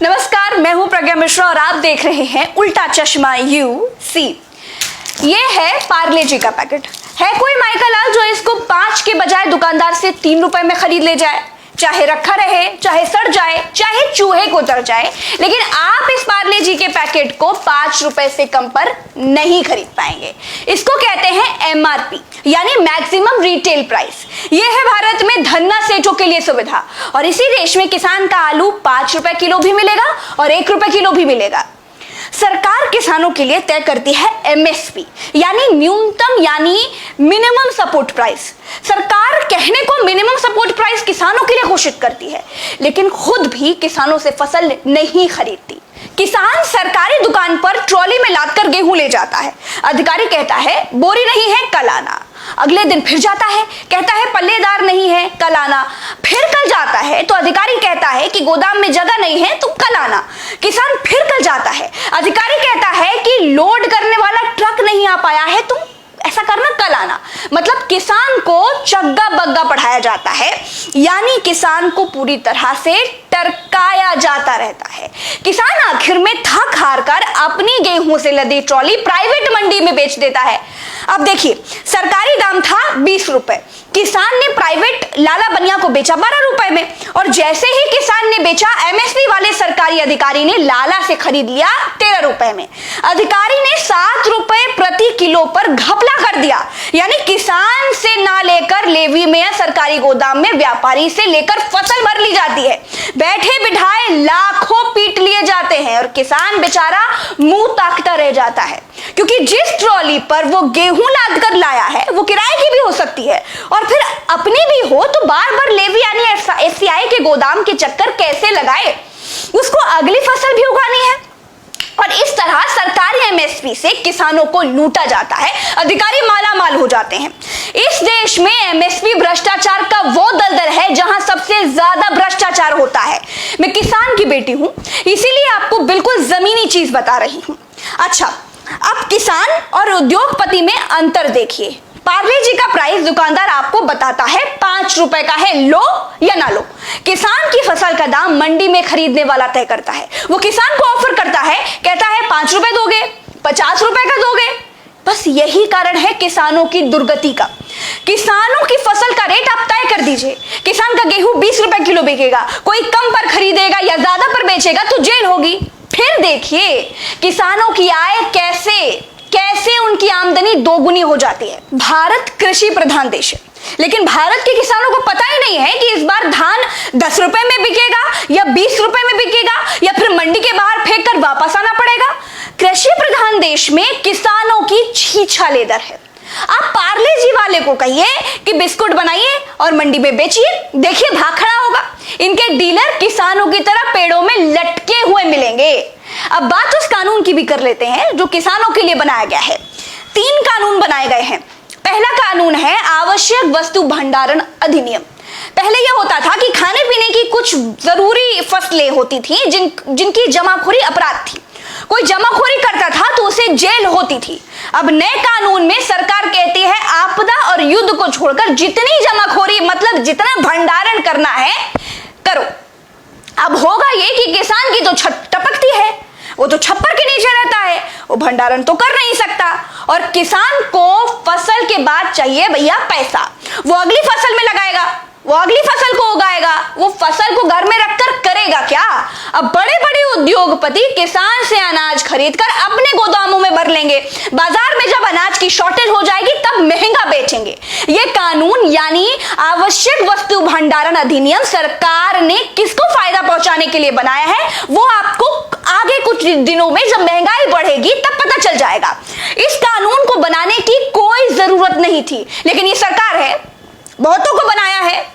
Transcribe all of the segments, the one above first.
नमस्कार, मैं हूं प्रज्ञा मिश्रा और आप देख रहे हैं उल्टा चश्मा यूसी। ये है पार्ले जी का पैकेट। है कोई माइका लाल जो इसको 5 के बजाय दुकानदार से 3 रुपए में खरीद ले जाए? चाहे रखा रहे, चाहे सड़ जाए, चाहे चूहे को उतर जाए, लेकिन आप इस पार्ले जी के पैकेट को 5 रुपए से कम पर नहीं खरीद पाएंगे। इसको कहते हैं एमआरपी, यानी मैक्सिमम रिटेल प्राइस। यह है भारत में धन्ना सेठों के लिए सुविधा, और इसी देश में किसान का आलू 5 रुपए किलो भी मिलेगा और 1 रुपए किलो भी मिलेगा। सरकार किसानों के लिए तय करती है एमएसपी, यानी न्यूनतम यानी मिनिमम सपोर्ट प्राइस। सरकार कहने को मिनिमम सपोर्ट प्राइस किसानों के लिए घोषित करती है, लेकिन खुद भी किसानों से फसल नहीं खरीदती। किसान सरकारी दुकान पर ट्रॉली में लादकर गेहूं ले जाता है। अधिकारी कहता है बोरी नहीं है, कल आना। अगले दिन फिर जाता है, कहता है पल्लेदार नहीं है, कल आना। फिर कल जाता है तो अधिकारी कहता है कि गोदाम में जगह नहीं है, तुम कल आना। किसान फिर कल जाता है, अधिकारी कहता है कि लोड करने वाला ट्रक नहीं आ पाया है, तुम ऐसा करना, कल आना। मतलब किसान को चग्गा बग्गा पढ़ाया जाता है, यानी किसान को पूरी तरह से टरकाया जाता रहता है। किसान आखिर में थक हार कर अपनी गेहूं से लदी ट्रॉली प्राइवेट मंडी में बेच देता है। अब देखिए, सरकारी दाम था 20 रुपए, किसान ने प्राइवेट लाला बनिया को बेचा 12 रुपए में, और जैसे ही किसान ने बेचा, एमएसपी वाले सरकारी अधिकारी ने लाला से खरीद लिया 13 रुपए में। अधिकारी ने 7 रुपए प्रति किलो पर घपला कर दिया, यानी किसान से ना लेकर लेवी में या सरकारी गोदाम में व्यापारी से लेकर फसल भर ली जाती है। बैठे बिठाए लाखों पीट लिए जाते हैं और किसान बेचारा मुंह ताकता रह जाता है, क्योंकि जिस ट्रॉली पर वो गेहूं लाद कर लाया है वो किराए की भी हो सकती है, और फिर अपनी भी हो तो बार बार लेवी यानी एफसीआई के गोदाम के चक्कर कैसे लगाए? उसको अगली फसल भी उगानी है, और इस तरह सरकारी एमएसपी से किसानों को लूटा जाता है। अधिकारी माला माल हो जाते हैं। इस देश में एमएसपी भ्रष्टाचार का वो दलदल है जहां सबसे ज्यादा भ्रष्टाचार होता है। मैं किसान की बेटी हूं, इसीलिए आपको बिल्कुल जमीनी चीज बता रही हूं। अच्छा, अब किसान और उद्योगपति में अंतर देखिए। पार्ले जी का प्राइस दुकानदार आपको बताता है 5 रुपए का है, लो या ना लो। किसान की फसल का दाम मंडी में खरीदने वाला तय करता है। वो किसान को ऑफर करता है, कहता है 5 रुपए दोगे, 50 रुपए का दोगे। बस यही कारण है किसानों की दुर्गति का। किसानों की फसल का रेट आप तय कर दीजिए। किसान का गेहूं 20 रुपए किलो बिकेगा, कोई कम पर खरीदेगा या ज्यादा पर बेचेगा तो जेल होगी। फिर देखिए किसानों की आय कैसे उनकी आमदनी दोगुनी हो जाती है। भारत कृषि प्रधान देश है, लेकिन भारत के किसानों को पता ही नहीं है कि इस बार धान 10 रुपए में बिकेगा या 20 रुपए में बिकेगा, या फिर मंडी के बाहर फेंक कर वापस आना पड़ेगा। कृषि प्रधान देश में किसानों की छीछा दर है। आप पार्ले जी वाले को कहिए कि बिस्कुट बनाइए और मंडी में बेचिए, देखिए भाग खड़ा होगा। इनके डीलर किसानों की तरह पेड़ों में लटके हुए मिलेंगे। अब बात उस कानून की भी कर लेते हैं जो किसानों के लिए बनाया गया है। 3 कानून बनाए गए हैं। पहला कानून है आवश्यक वस्तु भंडारण अधिनियम। पहले यह होता था कि खाने पीने की कुछ जरूरी फसलें होती थी जिनकी जमाखोरी अपराध थी। कोई जमाखोरी करता था तो उसे जेल होती थी। अब नए कानून में सरकार कहती है आपदा और युद्ध को छोड़कर जितनी जमाखोरी मतलब जितना भंडारण करना है करो। अब होगा ये कि किसान की तो छत टपकती है, वो तो छप्पर के नीचे रहता है, वो भंडारण तो कर नहीं सकता, और किसान को फसल के बाद चाहिए भैया पैसा। वो अगली फसल में लगाएगा, वो अगली फसल को उगाएगा, वो फसल को घर में रखकर करेगा क्या? अब बड़े बड़े उद्योगपति किसान से अनाज खरीदकर अपने गोदामों में भर लेंगे। बाजार में जब अनाज की शॉर्टेज हो जाएगी तब महंगा बेचेंगे। ये कानून यानी आवश्यक वस्तु भंडारण अधिनियम सरकार ने किसको फायदा पहुंचाने के लिए बनाया है, वो आपको आगे कुछ दिनों में जब महंगाई बढ़ेगी तब पता चल जाएगा। इस कानून को बनाने की कोई जरूरत नहीं थी, लेकिन ये सरकार है, बहुतों को बनाया है।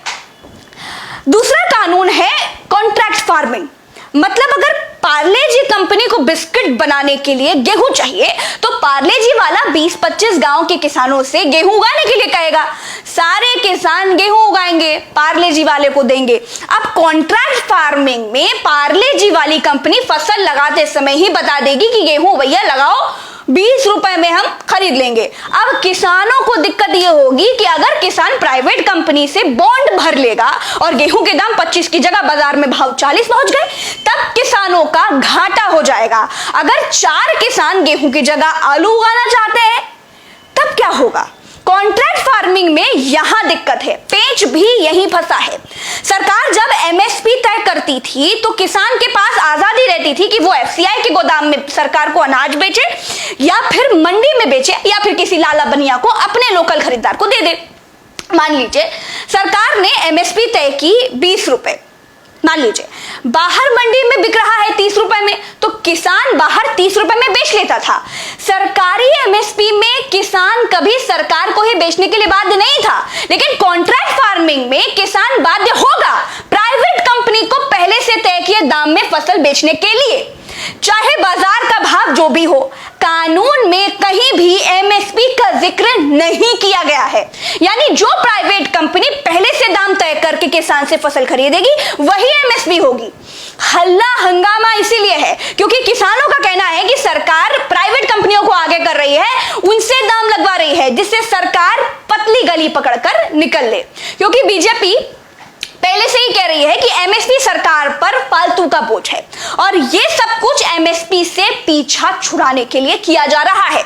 दूसरा कानून है कॉन्ट्रैक्ट फार्मिंग। मतलब अगर पार्ले जी कंपनी को बिस्किट बनाने के लिए गेहूं चाहिए तो पार्ले जी वाला 20-25 गांव के किसानों से गेहूं उगाने के लिए कहेगा। सारे किसान गेहूं उगाएंगे, पार्ले जी वाले को देंगे। अब कॉन्ट्रैक्ट फार्मिंग में पार्ले जी वाली कंपनी फसल लगाते समय ही बता देगी कि गेहूं भैया लगाओ, 20 रुपए में हम खरीद लेंगे। अब किसानों को दिक्कत यह होगी कि अगर किसान प्राइवेट कंपनी से बॉन्ड भर लेगा और गेहूं के दाम 25 की जगह बाजार में भाव 40 पहुंच गए, तब किसानों का घाटा हो जाएगा। अगर 4 किसान गेहूं की जगह आलू उगाना चाहते हैं तब क्या होगा? कॉन्ट्रैक्ट फार्मिंग में यहां दिक्कत है, पेच भी यहीं फंसा है। सरकार जब एमएसपी तय करती थी तो किसान के पास आजादी रहती थी कि वो एफसीआई के गोदाम में सरकार को अनाज बेचे या फिर मंडी में बेचे या फिर किसी लाला बनिया को, अपने लोकल खरीदार को दे दे। मान लीजिए सरकार ने एमएसपी तय की 20 रुपए, मान लीजिए बाहर मंडी में बिक रहा है 30 रुपए में, तो किसान बाहर 30 रुपए में बेच लेता था। सरकारी एमएसपी में किसान कभी सरकार को ही बेचने के लिए बाध्य नहीं था, लेकिन कॉन्ट्रैक्ट फार्मिंग में किसान बाध्य होगा प्राइवेट कंपनी को पहले से तय किए दाम में फसल बेचने के लिए, चाहे बाजार का भाव जो भी हो। कानून में कहीं भी एमएसपी का जिक्र नहीं किया गया है, यानी जो प्राइवेट कंपनी पहले से दाम तय करके किसान से फसल खरीदेगी वही एमएसपी होगी। हल्ला हंगामा इसीलिए है क्योंकि किसानों का कहना है कि सरकार प्राइवेट कंपनियों को आगे कर रही है, उनसे दाम लगवा रही है, जिससे सरकार पतली गली पकड़कर निकल ले। क्योंकि बीजेपी पहले से ही कह रही है कि एमएसपी सरकार पर फालतू का बोझ है और ये सब कुछ एमएसपी से पीछा छुड़ाने के लिए किया जा रहा है।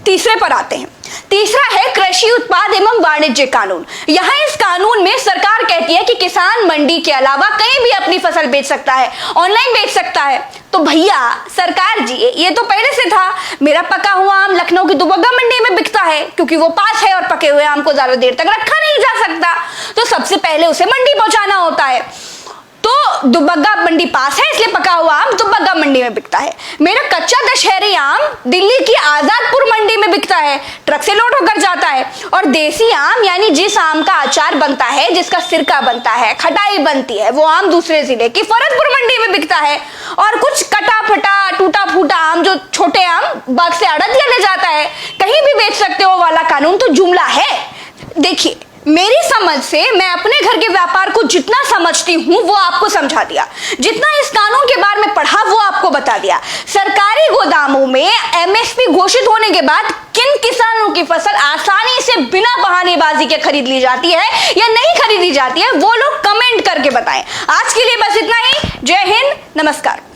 तीसरे पर आते हैं। तीसरा है कृषि उत्पाद एवं वाणिज्य कानून। यहाँ इस कानून में सरकार कहती है कि किसान मंडी के अलावा कहीं भी अपनी फसल बेच सकता है, ऑनलाइन बेच सकता है। तो भैया सरकार जी, ये तो पहले से था। मेरा पका हुआ आम लखनऊ की दुबग्गा मंडी में बिकता है क्योंकि वो पास है और पके हुए आम को ज्यादा देर तक रखा नहीं जा सकता, तो सबसे पहले उसे मंडी पहुंचाना होता है। तो दुबग्गा मंडी पास है इसलिए पका हुआ आम दुबग्गा मंडी में बिकता है। मेरा कच्चा दशहरी आम दिल्ली की आजादपुर मंडी में बिकता है, ट्रक से लोड होकर जाता है। और देसी आम यानी जिस आम का अचार बनता है, जिसका सिरका बनता है, खटाई बनती है, वो आम दूसरे जिले की फरदपुर मंडी में बिकता है। और कुछ कटा फटा टूटा फूटा आम, जो छोटे आम बाग से अड़दिया ले जाता है, कहीं भी बेच सकते हो वाला कानून तो जुमला है। देखिए मेरी समझ से मैं अपने घर के व्यापार को जितना समझती हूँ वो आपको समझा दिया, जितना इस कानून के बारे में पढ़ा वो आपको बता दिया। सरकारी गोदामों में एमएसपी घोषित होने के बाद किन किसानों की फसल आसानी से बिना बहानेबाजी के खरीद ली जाती है या नहीं खरीदी जाती है, वो लोग कमेंट करके बताएं। आज के लिए बस इतना ही। जय हिंद, नमस्कार।